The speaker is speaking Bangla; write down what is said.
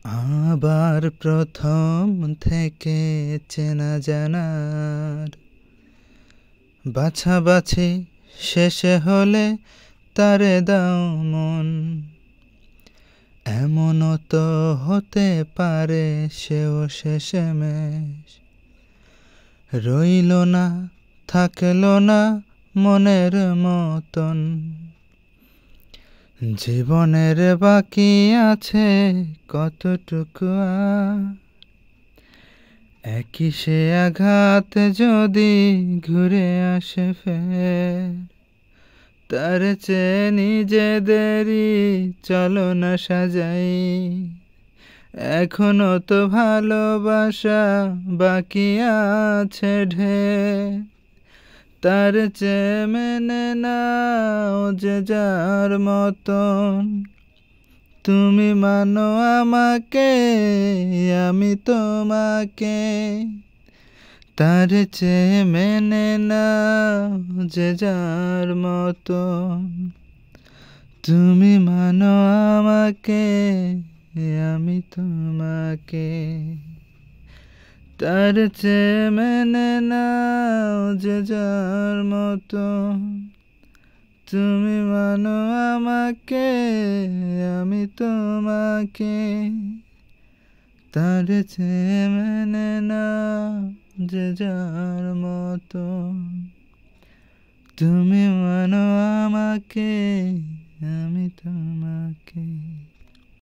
আবার প্রথম থেকে চেনা জানার বাছাবাছি শেষে হলে তারে দাও মন। এমনও তো হতে পারে সেও শেষমেশ রইল না, থাকলো না মনের মতন। জীবনের বাকি আছে কতটুকু আর, একই সে আঘাত যদি ঘুরে আসে ফের, তার চেয়ে নিজেদেরই চলো না সাজাই। এখনো তো ভালোবাসা বাকি আছে ঢের, তার চেয়ে মেনে নাও যে যার মতন। তুমি মানো আমাকে, আমি তোমাকে, তার চেয়ে মেনে নাও যে যার মতন। তুমি মানো আমাকে, আমি তোমাকে, তার চেয়ে মেনে নাও যে যার মতন। তুমি মানো আমাকে, আমি তোমাকে, তার চেয়ে মেনে নাও যে যার মতন। তুমি মানো আমাকে, আমি তোমাকে।